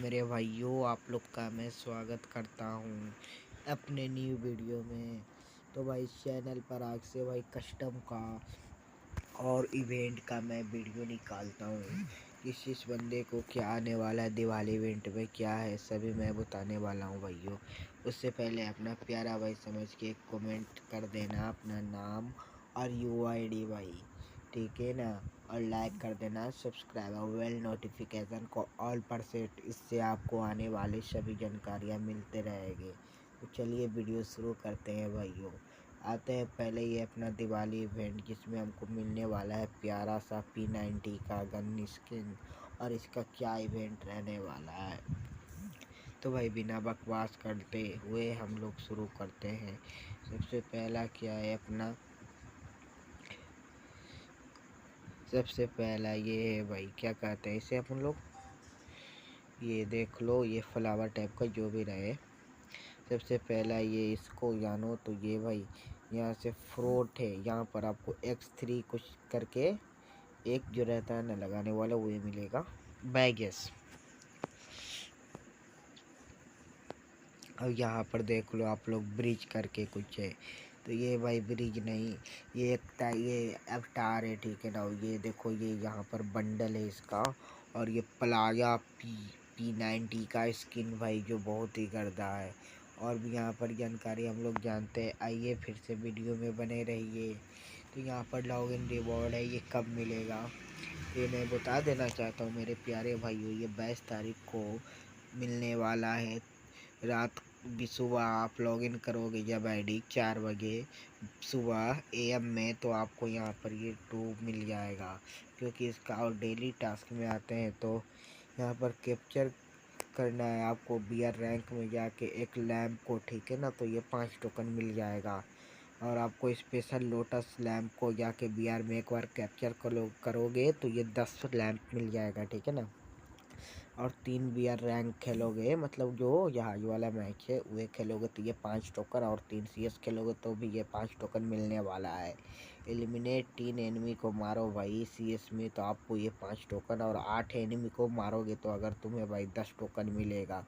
मेरे भाइयों, आप लोग का मैं स्वागत करता हूँ अपने न्यू वीडियो में। तो भाई इस चैनल पर आज से भाई कस्टम का और इवेंट का मैं वीडियो निकालता हूँ। किस बंदे को क्या आने वाला है, दिवाली इवेंट में क्या है, सभी मैं बताने वाला हूँ भाइयों। उससे पहले अपना प्यारा भाई समझ के कमेंट कर देना अपना नाम और यूआईडी भाई, ठीक है ना। और लाइक कर देना, सब्सक्राइब और बेल नोटिफिकेशन को ऑल पर सेट। इससे आपको आने वाली सभी जानकारियाँ मिलते रहेंगे। तो चलिए वीडियो शुरू करते हैं भाइयों। आते हैं पहले ये अपना दिवाली इवेंट, जिसमें हमको मिलने वाला है प्यारा सा P90 का गन स्किन। और इसका क्या इवेंट रहने वाला है, तो भाई बिना बकवास करते हुए हम लोग शुरू करते हैं। सबसे पहला क्या है अपना, सबसे पहला ये है भाई, क्या कहते हैं इसे अपन लोग, ये देख लो, ये फ्लावर टाइप का जो भी रहे। सबसे पहला ये इसको जानो तो ये भाई यहाँ से फ्रूट है, यहाँ पर आपको X3 कुछ करके एक जो रहता है ना लगाने वाला, वो ये मिलेगा बैगेस। और यहाँ पर देख लो आप लोग, ब्रिज करके कुछ है। तो ये भाई ब्रिज नहीं, ये ये अवतार है, ठीक है ना। ये देखो, ये यहाँ पर बंडल है इसका। और ये प्लाजा P90 का स्किन भाई, जो बहुत ही गर्दा है। और भी यहाँ पर जानकारी हम लोग जानते हैं, आइए फिर से वीडियो में बने रहिए। तो यहाँ पर लॉगिन रिवॉर्ड है, ये कब मिलेगा ये मैं बता देना चाहता हूँ मेरे प्यारे भाइयों। ये 22 तारीख को मिलने वाला है। रात भी सुबह आप लॉगिन करोगे जब आईडी 4 बजे सुबह AM में, तो आपको यहाँ पर ये 2 मिल जाएगा। क्योंकि इसका और डेली टास्क में आते हैं, तो यहाँ पर कैप्चर करना है आपको BR रैंक में जाके एक लैम्प को, ठीक है ना। तो ये 5 टोकन मिल जाएगा। और आपको स्पेशल लोटस लैम्प को जाके BR में एक बार कैप्चर करोगे तो ये 10 लैम्प मिल जाएगा, ठीक है ना। और 3 BR रैंक खेलोगे, मतलब जो यहाँ वाला मैच है वो खेलोगे तो ये 5 टोकन, और 3 CS खेलोगे तो भी ये 5 टोकन मिलने वाला है। एलिमिनेट 3 एनिमी को मारो भाई CS में, तो आपको ये 5 टोकन, और 8 एनिमी को मारोगे तो अगर तुम्हें भाई 10 टोकन मिलेगा।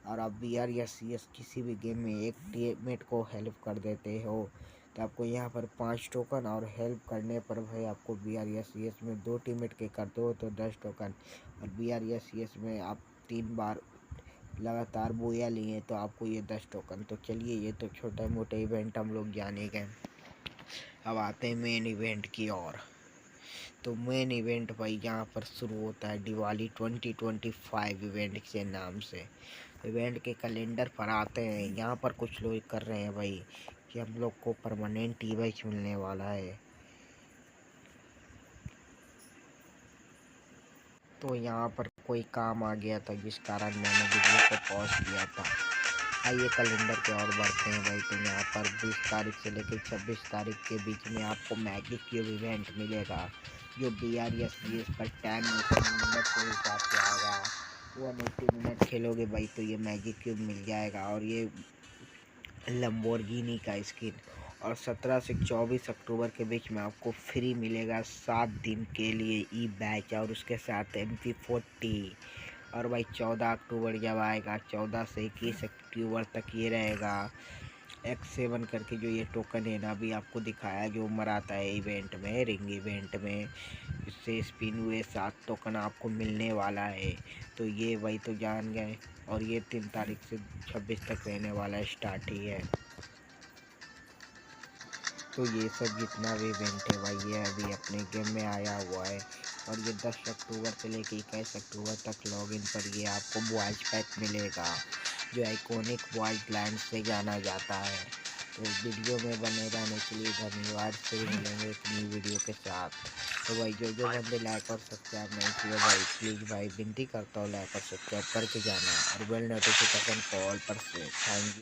और आप BR या CS किसी भी गेम में एक टीममेट को हेल्प कर देते हो तो आपको यहाँ पर 5 टोकन, और हेल्प करने पर भाई आपको BR या CS में 2 टीममेट के करते हो तो 10 टोकन। और BR या CS में आप 3 बार लगातार बोया लिए तो आपको ये 10 टोकन। तो चलिए, ये तो छोटे मोटे इवेंट हम लोग जाने गए। अब आते हैं मेन इवेंट की ओर। तो मेन इवेंट भाई यहाँ पर शुरू होता है दिवाली 2025 इवेंट के नाम से। इवेंट के कैलेंडर पर आते हैं, यहाँ पर कुछ लोग कर रहे हैं भाई कि हम लोग को परमानेंट इवेंट मिलने वाला है। तो यहाँ पर कोई काम आ गया था, जिस कारण मैंने वीडियो को पॉज किया था। आइए कैलेंडर के और बढ़ते हैं भाई। तो यहाँ पर 20 तारीख से लेकर 26 तारीख के बीच में आपको मैजिक क्यूब इवेंट मिलेगा, जो BR या CS पर टाइम मिनट के हिसाब से आएगा। 180 मिनट खेलोगे भाई तो ये मैजिक क्यूब मिल जाएगा। और ये लंबोर्गिनी का स्किन। और 17 से 24 अक्टूबर के बीच में आपको फ्री मिलेगा 7 दिन के लिए बैच, और उसके साथ MP40। और भाई 14 अक्टूबर जब आएगा, 14 से 21 अक्टूबर तक ये रहेगा X7 करके, जो ये टोकन है ना अभी आपको दिखाया, जो मराता है इवेंट में, रिंग इवेंट में। इससे स्पिन हुए 7 टोकन आपको मिलने वाला है। तो ये भाई तो जान गए। और ये 3 तारीख से 26 तक रहने वाला स्टार्ट ही है। तो ये सब जितना भी इवेंट है भाई, ये अभी अपने गेम में आया हुआ है। और ये 10 अक्टूबर से लेकर 21 अक्टूबर तक लॉगिन पर ये आपको बॉयज पैक मिलेगा, जो आइकॉनिक बॉयज लैंड से जाना जाता है। तो वीडियो में बने रहने के लिए धन्यवाद। फिर मिलेंगे एक नई वीडियो के साथ। तो भाई जो बंदे लाइक और सब्सक्राइब नहीं किए भाई, प्लीज़ भाई विनती करता हूँ लाइक और सब्सक्राइब करके जाना, और बेल नोटिफिकेशन कॉल पर से। Thank you.